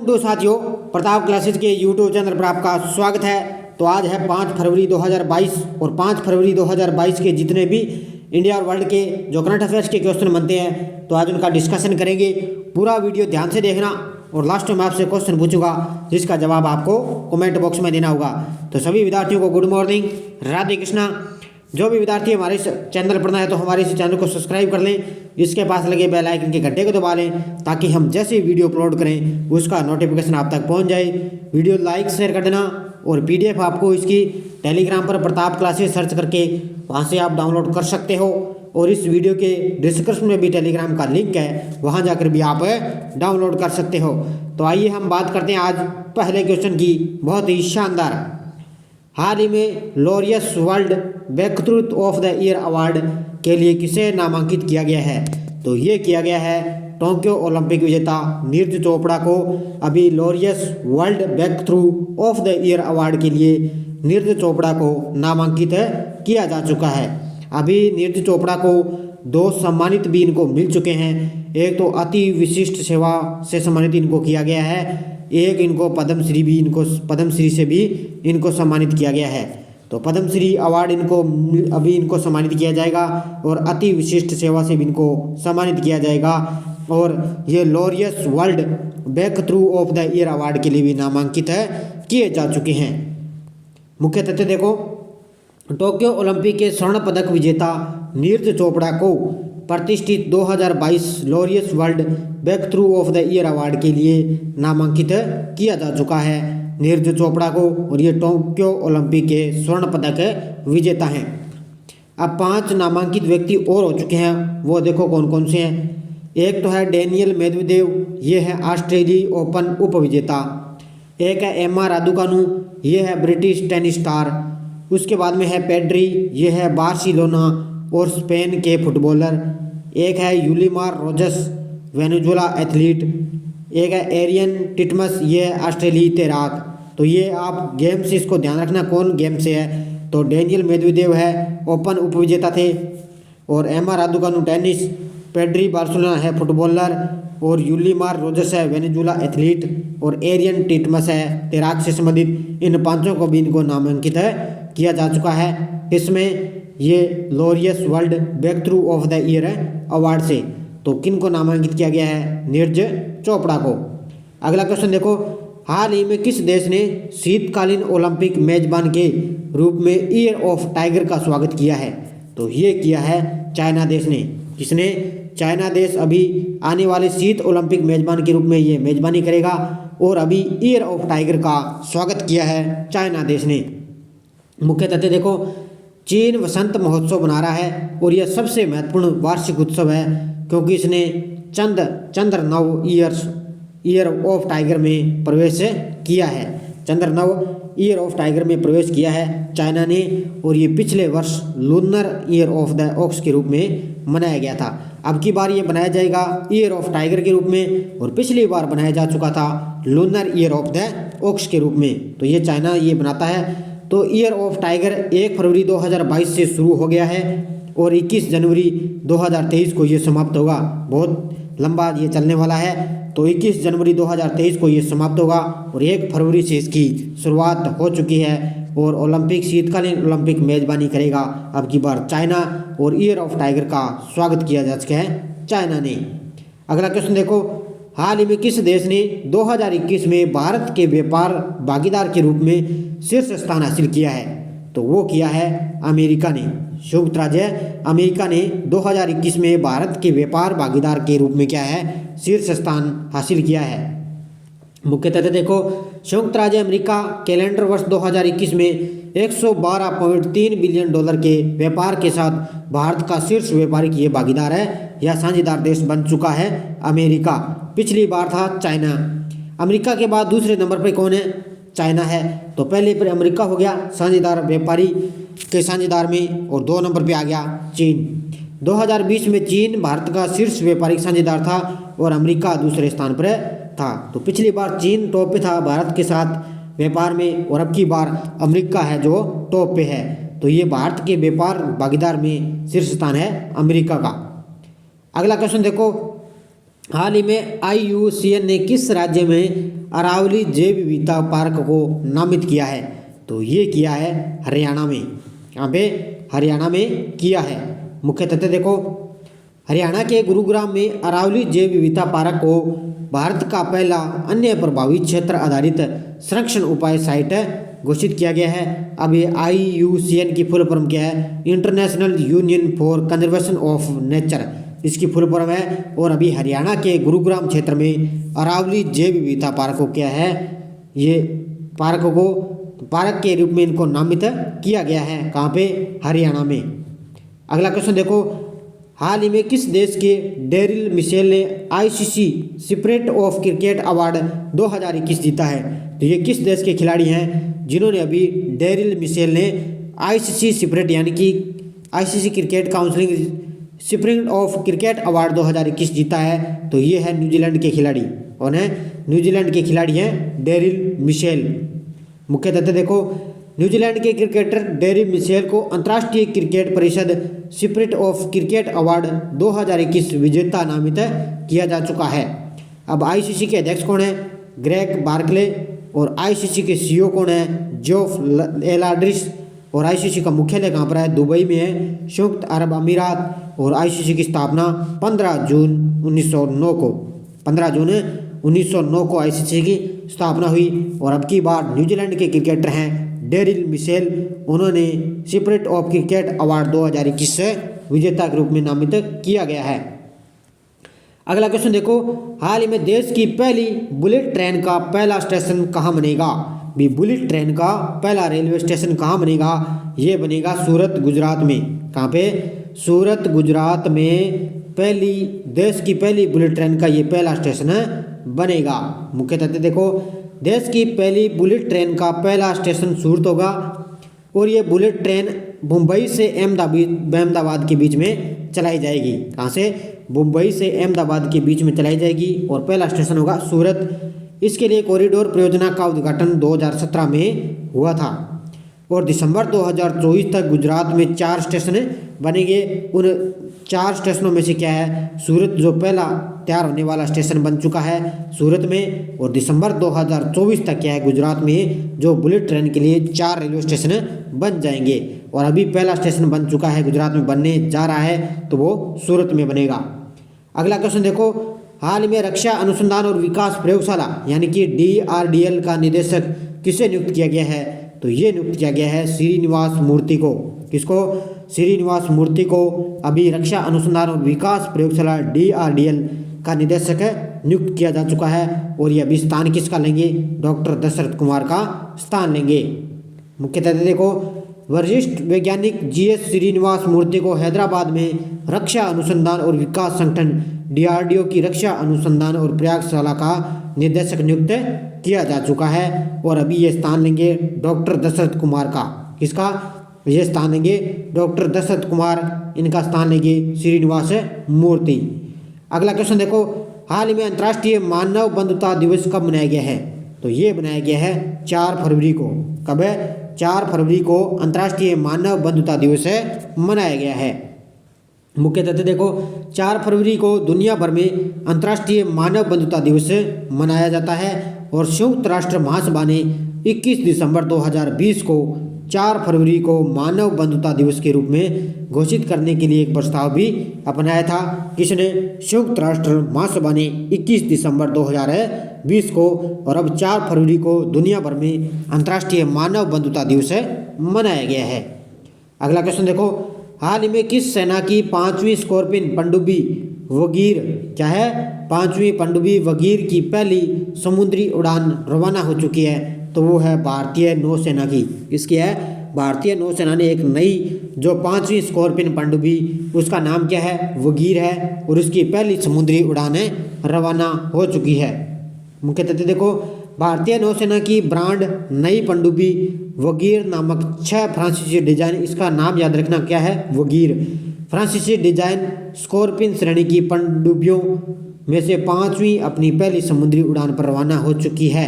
तो साथियों, प्रताप क्लासेज के यूट्यूब चैनल पर आपका स्वागत है। तो आज है 5 फरवरी 2022 और 5 फरवरी 2022 के जितने भी इंडिया और वर्ल्ड के जो करंट अफेयर्स के क्वेश्चन बनते हैं तो आज उनका डिस्कशन करेंगे। पूरा वीडियो ध्यान से देखना और लास्ट में आपसे क्वेश्चन पूछूंगा जिसका जवाब आपको कमेंट बॉक्स में देना होगा। तो सभी विद्यार्थियों को गुड मॉर्निंग, राधे कृष्णा। जो भी विद्यार्थी हमारे इस चैनल पर नए हैं तो हमारे इस चैनल को सब्सक्राइब कर लें, इसके पास लगे बेल आइकन के घंटे को दबा लें ताकि हम जैसे वीडियो अपलोड करें उसका नोटिफिकेशन आप तक पहुंच जाए। वीडियो लाइक शेयर कर देना और पीडीएफ आपको इसकी टेलीग्राम पर प्रताप क्लासेस सर्च करके वहां से आप डाउनलोड कर सकते हो और इस वीडियो के डिस्क्रिप्शन में भी टेलीग्राम का लिंक है, वहां जाकर भी आप डाउनलोड कर सकते हो। तो आइए हम बात करते हैं आज पहले क्वेश्चन की। बहुत ही शानदार, हाल ही में Laureus world breakthrough of the year award के लिए किसे नामांकित किया गया है? तो ये किया गया है टोक्यो ओलंपिक विजेता नीरज चोपड़ा को। अभी Laureus world breakthrough of the year award के लिए नीरज चोपड़ा को नामांकित किया जा चुका है। अभी नीरज चोपड़ा को 2 सम्मानित भी इनको मिल चुके हैं। एक तो अति विशिष्ट सेवा से सम्मानित इनको किया गया है, एक इनको पद्मश्री से भी इनको सम्मानित किया गया है। तो पद्मश्री अवार्ड इनको सम्मानित किया जाएगा और अति विशिष्ट सेवा से भी इनको सम्मानित किया जाएगा। और ये Laureus world breakthrough of the year award के लिए भी नामांकित किए जा चुके हैं। मुख्य तथ्य देखो, टोक्यो ओलंपिक के स्वर्ण पदक विजेता नीरज चोपड़ा को प्रतिष्ठित 2022 Laureus world breakthrough of the year award के लिए नामांकित किया जा चुका है नीरज चोपड़ा को, और ये टोक्यो ओलंपिक के स्वर्ण पदक विजेता हैं। अब 5 नामांकित व्यक्ति और हो चुके हैं, वो देखो कौन कौन से हैं। एक तो है डेनियल मेदवेदेव, ये है ऑस्ट्रेलियाई ओपन उप विजेता। एक है एम्मा रादुकानु, ये है ब्रिटिश टेनिस स्टार। उसके बाद में है पेड्री, ये है बार्सिलोना और स्पेन के फुटबॉलर। एक है यूलिमार रोजस, वेनेजुएला एथलीट। एक है एरियन टिटमस, ये है ऑस्ट्रेलियाई तैराक। तो ये आप गेम से इसको ध्यान रखना कौन गेम से है। तो डेनियल मेदवेदेव है, ओपन उपविजेता थे, और Emma Raducanu tennis, Pedri Barcelona है फुटबॉलर, और यूलिमार रोजस है वेनेजुएला एथलीट, और एरियन टिटमस है तैराक से संबंधित। इन 5 को भी इनको नामांकित किया जा चुका है। इसमें ये Laureus world breakthrough of the year award से। तो किन को नामांकित किया गया है? नीरज चोपड़ा को। अगला क्वेश्चन देखो, हाल ही में किस देश ने शीतकालीन ओलंपिक मेजबान के रूप में ईयर ऑफ टाइगर का स्वागत किया है? तो ये किया है चाइना देश ने। किसने? चाइना देश अभी आने वाले शीत ओलंपिक मेजबान के रूप में ये मेजबानी करेगा और अभी ईयर ऑफ टाइगर का स्वागत किया है चाइना देश ने। मुख्य तथ्य देखो, चीन वसंत महोत्सव मना रहा है और यह सबसे महत्वपूर्ण वार्षिक उत्सव है क्योंकि इसने चंद्रनव ईयर ऑफ टाइगर में प्रवेश किया है। चंद्रनव ईयर ऑफ टाइगर में प्रवेश किया है चाइना ने, और ये पिछले वर्ष lunar year of the ox के रूप में मनाया गया था। अब की बार ये बनाया जाएगा ईयर ऑफ टाइगर के रूप में, और पिछली बार बनाया जा चुका था lunar year of the ox के रूप में। तो ये चाइना ये बनाता है। तो ईयर ऑफ टाइगर 1 फरवरी 2022 से शुरू हो गया है और 21 जनवरी 2023 को ये समाप्त होगा। बहुत लंबा ये चलने वाला है। तो 21 जनवरी 2023 को ये समाप्त होगा और 1 फरवरी से इसकी शुरुआत हो चुकी है। और शीतकालीन ओलंपिक मेजबानी करेगा अब की बार चाइना, और ईयर ऑफ टाइगर का स्वागत किया जा चुका है चाइना ने। अगला क्वेश्चन देखो, हाल ही में किस देश ने 2021 में भारत के व्यापार भागीदार के रूप में शीर्ष स्थान हासिल किया है? तो वो किया है अमेरिका ने। संयुक्त राज्य अमेरिका ने 2021 में भारत के व्यापार भागीदार के रूप में क्या है? शीर्ष स्थान हासिल किया है। मुख्य तथ्य देखो, संयुक्त राज्य अमेरिका कैलेंडर वर्ष 2021 में $112.3 बिलियन के व्यापार के साथ भारत का शीर्ष व्यापारिक ये भागीदार है या साझेदार देश बन चुका है अमेरिका। पिछली बार था चाइना। अमेरिका के बाद दूसरे नंबर पर कौन है? चाइना है। तो पहले पर अमेरिका हो गया साझेदार व्यापारी के साझेदार में, और 2 नंबर पे आ गया चीन। 2020 में चीन भारत का शीर्ष व्यापारिक साझेदार था और अमेरिका दूसरे स्थान पर था। तो पिछली बार चीन टॉप पे था भारत के साथ व्यापार में, और अब की बार अमेरिका है जो टॉप पे है। तो ये भारत के व्यापार भागीदार में शीर्ष स्थान है अमेरिका का। अगला क्वेश्चन देखो, हाल ही में IUCN ने किस राज्य में अरावली जैव विविधता पार्क को नामित किया है? तो ये किया है हरियाणा में। यहाँ पे हरियाणा में किया है। मुख्य तथ्य देखो, हरियाणा के गुरुग्राम में अरावली जैव विविधता पार्क को भारत का पहला अन्य प्रभावित क्षेत्र आधारित संरक्षण उपाय साइट घोषित किया गया है। अब ये IUCN की फुल फॉर्म क्या है? International union for conservation of nature, इसकी फुल फॉर्म है। और अभी हरियाणा के गुरुग्राम क्षेत्र में अरावली जैव विविधता पार्क को क्या है, ये पार्क के रूप में इनको नामित किया गया है। कहाँ पे? हरियाणा में। अगला क्वेश्चन देखो, हाल ही में किस देश के डेरिल मिशेल ने ICC spirit of cricket award 2021 जीता है? तो ये किस देश के खिलाड़ी हैं जिन्होंने अभी डेरिल मिशेल ने ICC स्पिरिट यानी कि ICC cricket counselling spirit of cricket award 2021 जीता है? तो ये है न्यूजीलैंड के खिलाड़ी। कौन है? न्यूजीलैंड के खिलाड़ी हैं डेरिल मिशेल। मुख्य तथ्य देखो, न्यूजीलैंड के क्रिकेटर डेरिल मिशेल को अंतर्राष्ट्रीय क्रिकेट परिषद स्पिरिट ऑफ क्रिकेट अवार्ड 2021 विजेता नामित किया जा चुका है। अब ICC के अध्यक्ष कौन है? Greg Barclay. और ICC के CEO कौन है? जोफ एलाड्रिस। और ICC का मुख्यालय कहाँ पर है? दुबई में है, संयुक्त अरब अमीरात। और ICC की स्थापना 15 जून 1909 को ICC की स्थापना हुई। और अब की बार न्यूजीलैंड के क्रिकेटर हैं डेरिल मिशेल, उन्होंने स्पिरिट ऑफ क्रिकेट अवार्ड 2021 से विजेता के रूप में नामित किया गया है। अगला क्वेश्चन देखो, हाल ही में देश की पहली बुलेट ट्रेन का पहला स्टेशन कहाँ बनेगा? भी बुलेट ट्रेन का पहला रेलवे स्टेशन कहाँ बनेगा? ये बनेगा सूरत, गुजरात में। कहाँ पे? सूरत, गुजरात में देश की पहली बुलेट ट्रेन का ये पहला स्टेशन बनेगा। मुख्य तथ्य देखो, देश की पहली बुलेट ट्रेन का पहला स्टेशन सूरत होगा। और ये बुलेट ट्रेन मुंबई से अहमदाबाद के बीच में चलाई जाएगी। कहाँ से? मुंबई से अहमदाबाद के बीच में चलाई जाएगी और पहला स्टेशन होगा सूरत। इसके लिए कॉरिडोर परियोजना का उद्घाटन 2017 में हुआ था। और दिसंबर 2024 तक गुजरात में 4 स्टेशन बनेंगे। उन 4 स्टेशनों में से क्या है? सूरत जो पहला तैयार होने वाला स्टेशन बन चुका है सूरत में। और दिसंबर 2024 तक क्या है? गुजरात में जो बुलेट ट्रेन के लिए 4 रेलवे स्टेशन बन जाएंगे। और अभी पहला स्टेशन बन चुका है, गुजरात में बनने जा रहा है, तो वो सूरत में बनेगा। अगला क्वेश्चन देखो, हाल में रक्षा अनुसंधान और विकास प्रयोगशाला यानी कि DRDL का निदेशक किसे नियुक्त किया गया है? तो ये नियुक्त किया गया है श्रीनिवास मूर्ति को। किसको? श्रीनिवास मूर्ति को अभी रक्षा अनुसंधान और विकास प्रयोगशाला DRDL का निदेशक नियुक्त किया जा चुका है। और ये अभी स्थान किसका लेंगे? डॉक्टर दशरथ कुमार का स्थान लेंगे। मुख्य तथ्य देखो, वरिष्ठ वैज्ञानिक GS श्रीनिवास मूर्ति को हैदराबाद में रक्षा अनुसंधान और विकास संगठन DRDO की रक्षा अनुसंधान और प्रयोगशाला का निदेशक नियुक्त किया जा चुका है। और अभी ये स्थान लेंगे डॉक्टर दशरथ कुमार का। किसका? ये स्थान लेंगे डॉक्टर दशरथ कुमार, इनका स्थान लेंगे श्रीनिवास मूर्ति। अगला क्वेश्चन देखो, हाल ही में अंतर्राष्ट्रीय मानव बंधुता दिवस कब मनाया गया है? तो ये बनाया गया है 4 फरवरी को। कब है? 4 फरवरी को अंतर्राष्ट्रीय मानव बंधुता दिवस मनाया गया है। मुख्य तथ्य देखो, 4 फरवरी को दुनिया भर में अंतर्राष्ट्रीय मानव बंधुता दिवस मनाया जाता है। और संयुक्त राष्ट्र महासभा ने 21 दिसंबर 2020 को 4 फरवरी को मानव बंधुता दिवस के रूप में घोषित करने के लिए एक प्रस्ताव भी अपनाया था। किसने? संयुक्त राष्ट्र महासभा ने 21 दिसंबर 2020 को। और अब 4 फरवरी को दुनिया भर में अंतर्राष्ट्रीय मानव बंधुता दिवस मनाया गया है। अगला क्वेश्चन देखो, हाल ही में किस सेना की 5वीं स्कॉर्पियन पनडुब्बी वगीर क्या है? 5वीं पनडुब्बी वगीर की पहली समुद्री उड़ान रवाना हो चुकी है? तो वो है भारतीय नौसेना की। इसकी है? भारतीय नौसेना ने एक नई जो 5वीं स्कॉर्पियन पनडुब्बी, उसका नाम क्या है? वगीर है। और उसकी पहली समुद्री उड़ानें रवाना हो चुकी है। मुख्य तथ्य देखो, भारतीय नौसेना की ब्रांड नई पनडुब्बी वगीर नामक 6 फ्रांसीसी डिजाइन, इसका नाम याद रखना क्या है? वगीर। फ्रांसीसी डिजाइन स्कॉर्पियन श्रेणी की पनडुब्बियों में से 5वीं अपनी पहली समुद्री उड़ान पर रवाना हो चुकी है।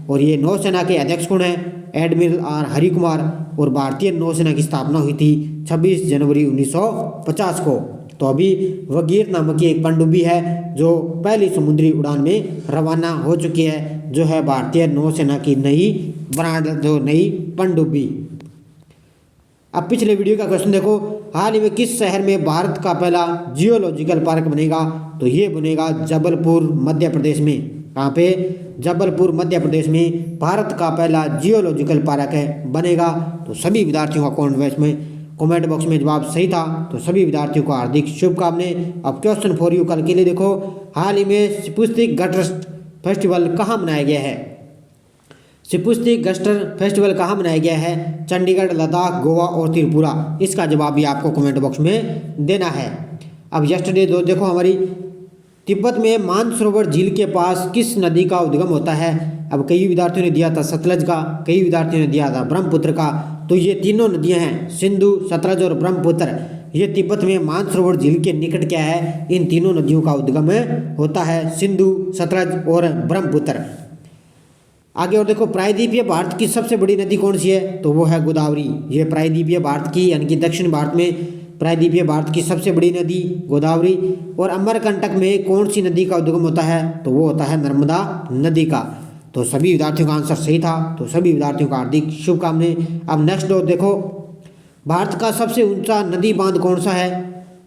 और ये नौसेना के अध्यक्ष कौन है? Admiral R Hari Kumar. और भारतीय नौसेना की स्थापना हुई थी 26 जनवरी 1950 को। तो अभी वगीर नामक की एक पनडुब्बी है जो पहली समुद्री उड़ान में रवाना हो चुकी है, जो है भारतीय नौसेना की नई ब्रांड जो नई पनडुब्बी। अब पिछले वीडियो का क्वेश्चन देखो, हाल ही में किस शहर में भारत का पहला जियोलॉजिकल पार्क बनेगा? तो ये बनेगा जबलपुर मध्य प्रदेश में। कहाँ पे? जबलपुर मध्य प्रदेश में भारत का पहला जियोलॉजिकल पार्क है बनेगा। तो सभी विद्यार्थियों का कमेंट बॉक्स में जवाब सही था, तो सभी विद्यार्थियों को हार्दिक शुभकामनाएं। अब क्वेश्चन फॉर यू कल के लिए देखो, हाल ही में शिपुस्तिक गटर फेस्टिवल कहाँ मनाया गया है? शिपुस्तिक गटर फेस्टिवल कहाँ मनाया गया है? चंडीगढ़, लद्दाख, गोवा और त्रिपुरा। इसका जवाब भी आपको कमेंट बॉक्स में देना है। अब यस्टरडे देखो, हमारी तिब्बत में मानसरोवर झील के पास किस नदी का उद्गम होता है? अब कई विद्यार्थियों ने दिया था सतलज का, कई विद्यार्थियों ने दिया था ब्रह्मपुत्र का। तो ये तीनों नदियां हैं, सिंधु, सतलज और ब्रह्मपुत्र। ये तिब्बत में मानसरोवर झील के निकट क्या है? इन तीनों नदियों का उद्गम होता है, सिंधु, सतलज और ब्रह्मपुत्र। आगे और देखो, प्रायद्वीपीय भारत की सबसे बड़ी नदी कौन सी है? तो वो है गोदावरी। ये प्रायद्वीपीय भारत की यानी कि दक्षिण भारत में प्रायद्वीपीय भारत की सबसे बड़ी नदी गोदावरी। और अमरकंटक में कौन सी नदी का उद्गम होता है? तो वो होता है नर्मदा नदी का। तो सभी विद्यार्थियों का आंसर सही था, तो सभी विद्यार्थियों का हार्दिक शुभकामनाएं। अब नेक्स्ट और देखो, भारत का सबसे ऊंचा नदी बांध कौन सा है?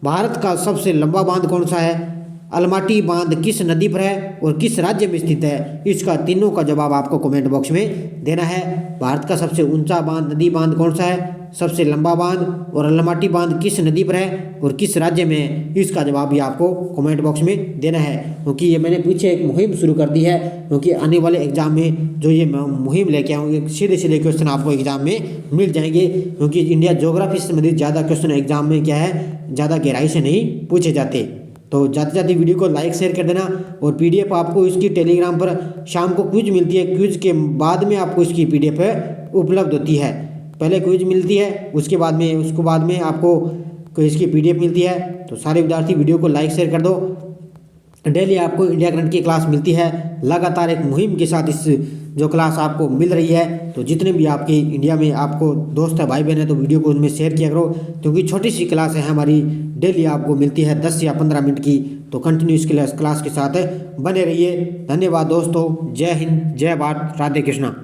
भारत का सबसे लंबा बांध कौन सा है? अलमाटी बांध किस नदी पर है और किस राज्य में स्थित है? इसका तीनों का जवाब आपको कमेंट बॉक्स में देना है। भारत का सबसे ऊंचा बांध नदी बांध कौन सा है, सबसे लंबा बांध और अलमाटी बांध किस नदी पर है और किस राज्य में है? इसका जवाब भी आपको कमेंट बॉक्स में देना है, क्योंकि ये मैंने पीछे एक मुहिम शुरू कर दी है, क्योंकि आने वाले एग्जाम में जो ये मुहिम लेके आऊँगी सीधे सीधे क्वेश्चन आपको एग्जाम में मिल जाएंगे, क्योंकि इंडिया ज्योग्राफी से संबंधित ज़्यादा क्वेश्चन एग्जाम में क्या है, ज़्यादा गहराई से नहीं पूछे जाते। तो जाते जाते वीडियो को लाइक शेयर कर देना। और पीडीएफ आपको इसकी टेलीग्राम पर शाम को क्विज मिलती है, क्विज के बाद में आपको इसकी पीडीएफ उपलब्ध होती है। पहले क्विज मिलती है, उसके बाद में आपको इसकी पीडीएफ मिलती है। तो सारे विद्यार्थी वीडियो को लाइक शेयर कर दो। डेली आपको इंडिया करंट की क्लास मिलती है, लगातार एक मुहिम के साथ इस जो क्लास आपको मिल रही है। तो जितने भी आपके इंडिया में आपको दोस्त है, भाई बहन है, तो वीडियो को उनमें शेयर किया करो, क्योंकि छोटी सी क्लास है हमारी, डेली आपको मिलती है 10 या 15 मिनट की। तो कंटिन्यूस क्लास के साथ बने रहिए। धन्यवाद दोस्तों, जय हिंद, जय भारत, राधे कृष्णा।